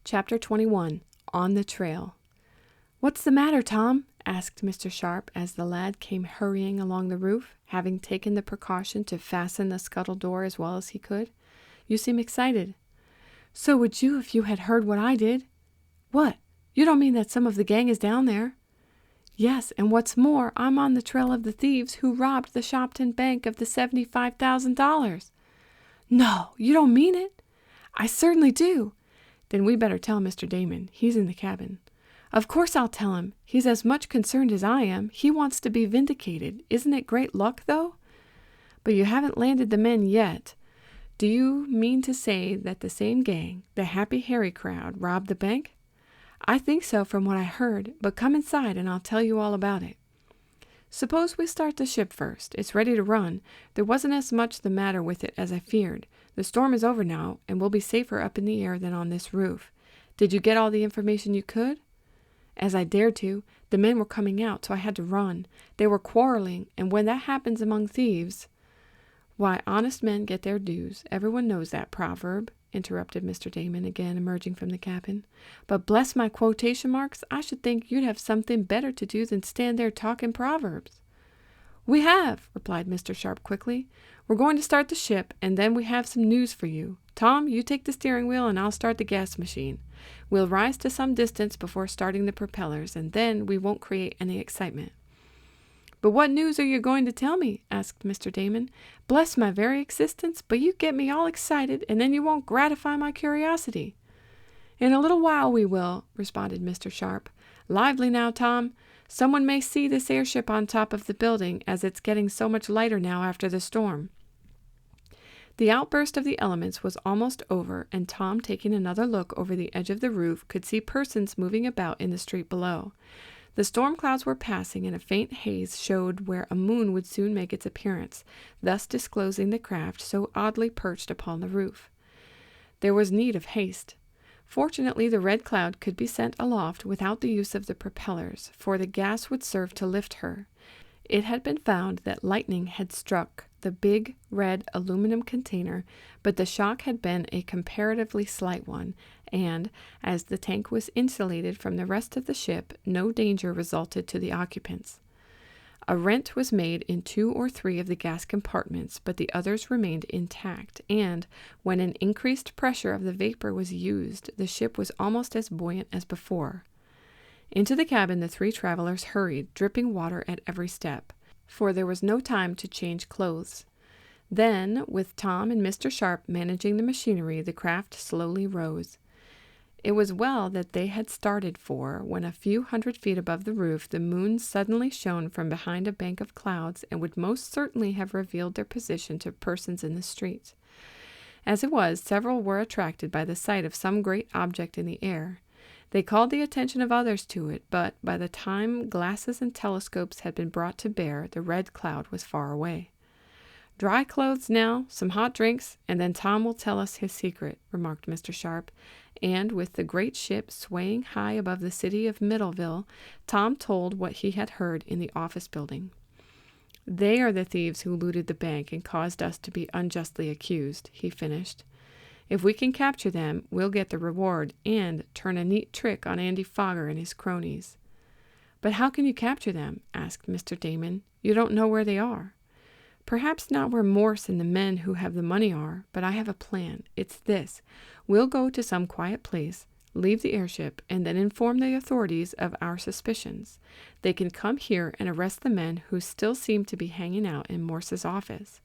Chapter 21. On the Trail. "What's the matter, Tom?" asked Mr. Sharp as the lad came hurrying along the roof, having taken the precaution to fasten the scuttle door as well as he could. "You seem excited." "So would you if you had heard what I did." "What? You don't mean that some of the gang is down there?" "Yes, and what's more, I'm on the trail of the thieves who robbed the Shopton Bank of the $75,000. "No, you don't mean it?" "I certainly do." "Then we better tell Mr. Damon. He's in the cabin." "Of course I'll tell him. He's as much concerned as I am. He wants to be vindicated. Isn't it great luck, though?" "But you haven't landed the men yet. Do you mean to say that the same gang, the Happy Harry crowd, robbed the bank?" "I think so from what I heard, but come inside and I'll tell you all about it." "Suppose we start the ship first. It's ready to run. There wasn't as much the matter with it as I feared. The storm is over now, and we'll be safer up in the air than on this roof. Did you get all the information you could?" "As I dared to. The men were coming out, so I had to run. They were quarreling, and when that happens among thieves—" "Why, honest men get their dues. Everyone knows that proverb," interrupted Mr. Damon, again emerging from the cabin. "But bless my quotation marks, I should think you'd have something better to do than stand there talking proverbs." "We have," replied Mr. Sharp quickly. "We're going to start the ship, and then we have some news for you. Tom, you take the steering wheel, and I'll start the gas machine. We'll rise to some distance before starting the propellers, and then we won't create any excitement." "But what news are you going to tell me?" asked Mr. Damon. "Bless my very existence, but you get me all excited, and then you won't gratify my curiosity." "In a little while we will," responded Mr. Sharp. "Lively now, Tom. Someone may see this airship on top of the building, as it's getting so much lighter now after the storm." The outburst of the elements was almost over, and Tom, taking another look over the edge of the roof, could see persons moving about in the street below. The storm clouds were passing, and a faint haze showed where a moon would soon make its appearance, thus disclosing the craft so oddly perched upon the roof. There was need of haste. Fortunately, the Red Cloud could be sent aloft without the use of the propellers, for the gas would serve to lift her. It had been found that lightning had struck the big red aluminum container, but the shock had been a comparatively slight one, and, as the tank was insulated from the rest of the ship, no danger resulted to the occupants. A rent was made in 2 or 3 of the gas compartments, but the others remained intact, and, when an increased pressure of the vapor was used, the ship was almost as buoyant as before. Into the cabin the 3 travelers hurried, dripping water at every step, for there was no time to change clothes. Then, with Tom and Mr. Sharp managing the machinery, the craft slowly rose. It was well that they had started, for, when a few hundred feet above the roof, the moon suddenly shone from behind a bank of clouds and would most certainly have revealed their position to persons in the street. As it was, several were attracted by the sight of some great object in the air. They called the attention of others to it, but by the time glasses and telescopes had been brought to bear, the Red Cloud was far away. "Dry clothes now, some hot drinks, and then Tom will tell us his secret," remarked Mr. Sharp, and with the great ship swaying high above the city of Middleville, Tom told what he had heard in the office building. "They are the thieves who looted the bank and caused us to be unjustly accused," he finished. "If we can capture them, we'll get the reward and turn a neat trick on Andy Fogger and his cronies." "But how can you capture them?" asked Mr. Damon. "You don't know where they are." "Perhaps not where Morse and the men who have the money are, but I have a plan. It's this. We'll go to some quiet place, leave the airship, and then inform the authorities of our suspicions. They can come here and arrest the men who still seem to be hanging out in Morse's office.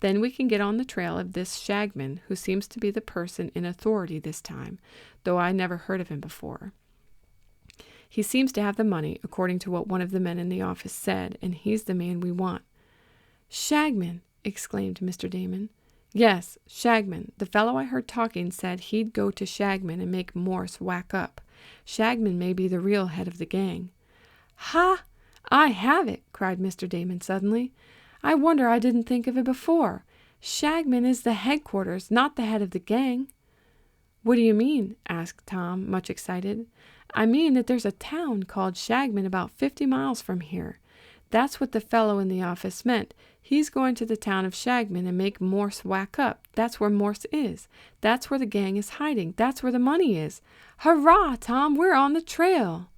Then we can get on the trail of this Shagman, who seems to be the person in authority this time, though I never heard of him before. He seems to have the money, according to what one of the men in the office said, and he's the man we want." "Shagman!" exclaimed Mr. Damon. "Yes, Shagman. The fellow I heard talking said he'd go to Shagman and make Morse whack up. Shagman may be the real head of the gang." "Ha! I have it!" cried Mr. Damon suddenly. "I wonder I didn't think of it before. Shagman is the headquarters, not the head of the gang." "What do you mean?" asked Tom, much excited. "I mean that there's a town called Shagman about 50 miles from here. That's what the fellow in the office meant. He's going to the town of Shagman and make Morse whack up. That's where Morse is. That's where the gang is hiding. That's where the money is. Hurrah, Tom, we're on the trail!"